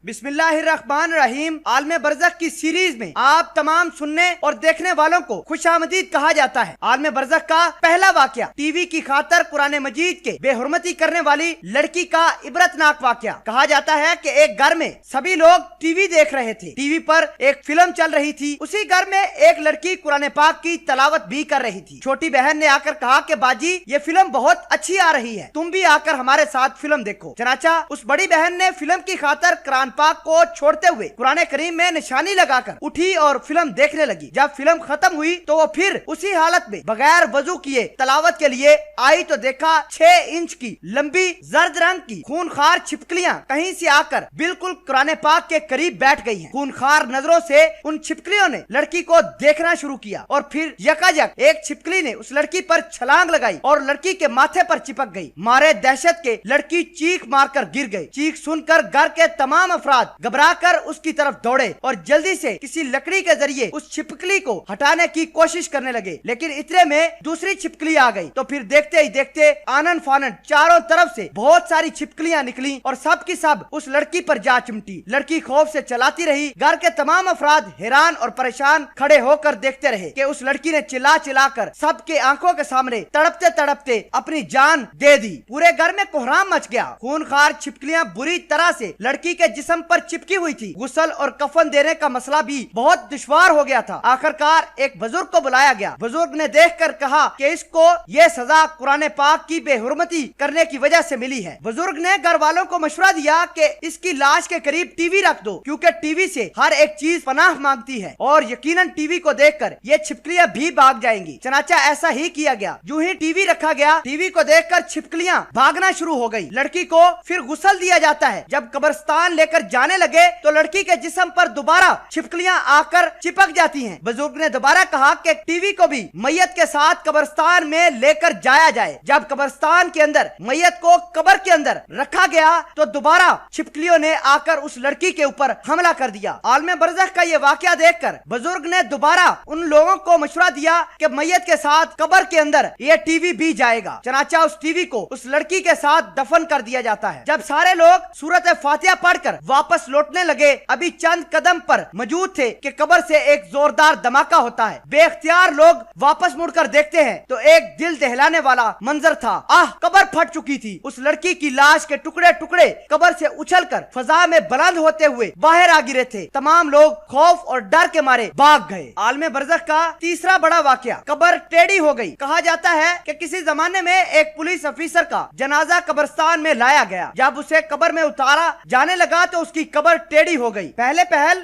بسم اللہ الرحمن الرحیم۔ عالم برزخ کی سیریز میں آپ تمام سننے اور دیکھنے والوں کو خوش آمدید کہا جاتا ہے۔ عالم برزخ کا پہلا واقعہ ٹی وی کی خاطر قرآن مجید کے بے حرمتی کرنے والی لڑکی کا عبرتناک واقعہ۔ کہا جاتا ہے کہ ایک گھر میں سبھی لوگ ٹی وی دیکھ رہے تھے، ٹی وی پر ایک فلم چل رہی تھی۔ اسی گھر میں ایک لڑکی قرآن پاک کی تلاوت بھی کر رہی تھی۔ چھوٹی بہن نے آ کر کہا کہ باجی یہ فلم بہت اچھی آ رہی ہے، تم بھی آ کر ہمارے ساتھ فلم دیکھو۔ چنانچہ اس بڑی بہن نے فلم کی خاطر قرآن پاک کو چھوڑتے ہوئے قرآن کریم میں نشانی لگا کر اٹھی اور فلم دیکھنے لگی۔ جب فلم ختم ہوئی تو وہ پھر اسی حالت میں بغیر وضو کیے تلاوت کے لیے آئی تو دیکھا 6 انچ کی لمبی زرد رنگ کی خونخوار چھپکلیاں کہیں سے آ کر بالکل قرآن پاک کے قریب بیٹھ گئی ہیں۔ خونخوار نظروں سے ان چھپکلیوں نے لڑکی کو دیکھنا شروع کیا اور پھر یکایک ایک چھپکلی نے اس لڑکی پر چھلانگ لگائی اور لڑکی کے ماتھے پر چپک گئی۔ مارے دہشت کے لڑکی چیخ مار کر گر گئی۔ چیخ سن کر گھر کے تمام افراد گھبرا کر اس کی طرف دوڑے اور جلدی سے کسی لکڑی کے ذریعے اس چھپکلی کو ہٹانے کی کوشش کرنے لگے، لیکن اتنے میں دوسری چھپکلی آ گئی تو پھر دیکھتے ہی دیکھتے آنن فانن چاروں طرف سے بہت ساری چھپکلیاں نکلی اور سب کی سب اس لڑکی پر جا چمٹی۔ لڑکی خوف سے چلاتی رہی۔ گھر کے تمام افراد حیران اور پریشان کھڑے ہو کر دیکھتے رہے کہ اس لڑکی نے چلا چلا کر سب کے آنکھوں کے سامنے تڑپتے تڑپتے اپنی جان دے دی۔ پورے گھر میں کوہرام مچ گیا۔ خونخوار چھپکلیاں بری طرح سے لڑکی کے جسم پر چپکی ہوئی تھی۔ غسل اور کفن دینے کا مسئلہ بھی بہت دشوار ہو گیا تھا۔ آخرکار ایک بزرگ کو بلایا گیا۔ بزرگ نے دیکھ کر کہا کہ اس کو یہ سزا قرآن پاک کی بے حرمتی کرنے کی وجہ سے ملی ہے۔ بزرگ نے گھر والوں کو مشورہ دیا کہ اس کی لاش کے قریب ٹی وی رکھ دو، کیونکہ ٹی وی سے ہر ایک چیز پناہ مانگتی ہے اور یقیناً ٹی وی کو دیکھ کر یہ چھپکلیاں بھی بھاگ جائیں گی۔ چنانچہ ایسا ہی کیا گیا۔ جو ہی ٹی وی رکھا گیا، ٹی وی کو دیکھ کر چھپکلیاں بھاگنا شروع ہو گئی۔ لڑکی کو پھر غسل دیا جاتا ہے۔ جب قبرستان لے کر جانے لگے تو لڑکی کے جسم پر دوبارہ چھپکلیاں آ کر چپک جاتی ہیں۔ بزرگ نے دوبارہ کہا کہ ٹی وی کو بھی میت کے ساتھ قبرستان میں لے کر جایا جائے۔ جب قبرستان کے اندر میت کو قبر کے اندر رکھا گیا تو دوبارہ چھپکلیوں نے آ کر اس لڑکی کے اوپر حملہ کر دیا۔ عالم برزخ کا یہ واقعہ دیکھ کر بزرگ نے دوبارہ ان لوگوں کو مشورہ دیا کہ میت کے ساتھ قبر کے اندر یہ ٹی وی بھی جائے گا۔ چنانچہ اس ٹی وی کو اس لڑکی کے ساتھ دفن کر دیا جاتا ہے۔ جب سارے لوگ سورت فاتحہ پڑھ کر واپس لوٹنے لگے، ابھی چند قدم پر موجود تھے کہ قبر سے ایک زوردار دھماکہ ہوتا ہے۔ بے اختیار لوگ واپس مڑ کر دیکھتے ہیں تو ایک دل دہلانے والا منظر تھا۔ قبر پھٹ چکی تھی۔ اس لڑکی کی لاش کے ٹکڑے ٹکڑے قبر سے اچھل کر فضا میں بلند ہوتے ہوئے باہر آ گرے تھے۔ تمام لوگ خوف اور ڈر کے مارے بھاگ گئے۔ عالم برزخ کا تیسرا بڑا واقعہ، قبر ٹیڑھی ہو گئی۔ کہا جاتا ہے کہ کسی زمانے میں ایک پولیس افیسر کا جنازہ قبرستان میں لایا گیا۔ جب اسے قبر میں اتارا جانے لگا تو اس کی قبر ٹیڑھی ہو گئی۔ پہلے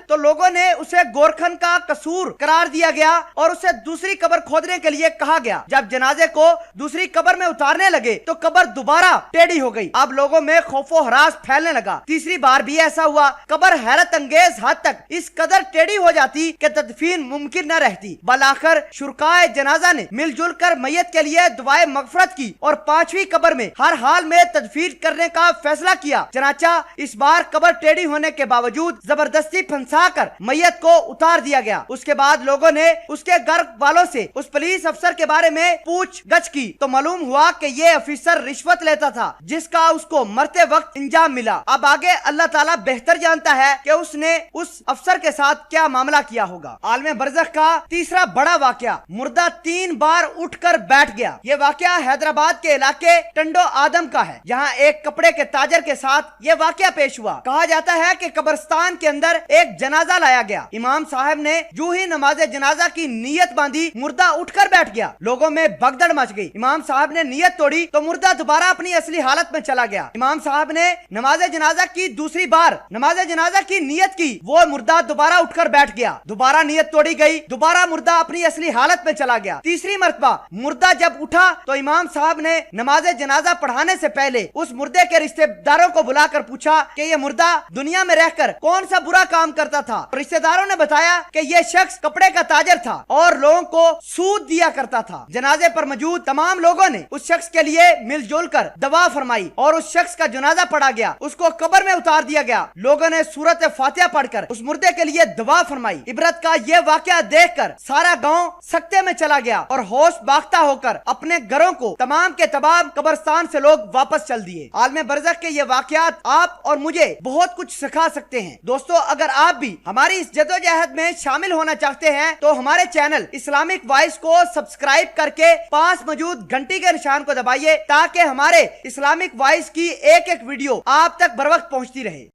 تو لوگوں نے اسے گورکھن کا قصور قرار دیا گیا اور اسے دوسری قبر کھودنے کے لیے کہا گیا۔ جب جنازے کو دوسری قبر میں اتارنے لگے تو قبر دوبارہ ٹیڑھی ہو گئی۔ اب لوگوں میں خوف و ہراس پھیلنے لگا۔ تیسری بار بھی ایسا ہوا۔ قبر حیرت انگیز حد تک اس قدر ٹیڑھی ہو جاتی کہ تدفین ممکن نہ رہتی۔ بالآخر شرکائے جنازہ نے مل جل کر میت کے لیے دعائے مغفرت کی اور 5ویں قبر میں ہر حال میں تدفین کرنے کا فیصلہ کیا۔ چنانچہ اس بار قبر ٹیڑھی ہونے کے باوجود زبردستی پھنسا کر میت کو اتار دیا گیا۔ اس کے بعد لوگوں نے اس کے گھر والوں سے اس پولیس افسر کے بارے میں پوچھ گچھ کی تو معلوم ہوا کہ یہ افسر رشوت لیتا تھا، جس کا اس کو مرتے وقت انجام ملا۔ اب آگے اللہ تعالیٰ بہتر جانتا ہے کہ اس نے اس افسر کے ساتھ کیا معاملہ کیا ہوگا۔ عالم برزخ کا تیسرا بڑا واقعہ، مردہ 3 بار اٹھ کر بیٹھ گیا۔ یہ واقعہ حیدرآباد کے علاقے ٹنڈو آدم کا ہے، جہاں ایک کپڑے کے تاجر کے ساتھ یہ واقعہ پیش ہوا۔ کہا جاتا ہے کہ قبرستان کے اندر ایک جنازہ لایا گیا۔ امام صاحب نے جو ہی نماز جنازہ کی نیت باندھی، مردہ اٹھ کر بیٹھ گیا۔ لوگوں میں بھگدڑ مچ گئی۔ امام صاحب نے نیت توڑی تو مردہ دوبارہ اپنی اصلی حالت میں چلا گیا۔ امام صاحب نے نماز جنازہ کی دوسری بار نماز جنازہ کی نیت کی، وہ مردہ دوبارہ اٹھ کر بیٹھ گیا۔ دوبارہ نیت توڑی گئی، دوبارہ مردہ اپنی اصلی حالت میں چلا گیا۔ تیسری مرتبہ مردہ جب اٹھا تو امام صاحب نے نماز جنازہ پڑھانے سے پہلے اس مردے کے رشتہ داروں کو بلا کر پوچھا کہ یہ مردہ دنیا میں رہ کر کون سا برا کام کرتا تھا۔ رشتہ داروں نے بتایا کہ یہ شخص کپڑے کا تاجر تھا اور لوگوں کو سود دیا کرتا تھا۔ جنازے پر موجود تمام لوگوں نے اس شخص کے لیے مل جل کر دعا فرمائی اور اس شخص کا جنازہ پڑھا گیا۔ اس کو قبر میں اتار دیا گیا۔ لوگوں نے سورت فاتحہ پڑھ کر اس مردے کے لیے دعا فرمائی۔ عبرت کا یہ واقعہ دیکھ کر سارا گاؤں سکتے میں چلا گیا اور ہوش باختہ ہو کر اپنے گھروں کو تمام کے تمام قبرستان سے لوگ واپس چل دیے۔ عالم برزخ کے یہ واقعات آپ اور مجھے بہت بہت کچھ سکھا سکتے ہیں۔ دوستو، اگر آپ بھی ہماری اس جدوجہد میں شامل ہونا چاہتے ہیں تو ہمارے چینل اسلامک وائس کو سبسکرائب کر کے پاس موجود گھنٹی کے نشان کو دبائیے تاکہ ہمارے اسلامک وائس کی ایک ایک ویڈیو آپ تک بر وقت پہنچتی رہے۔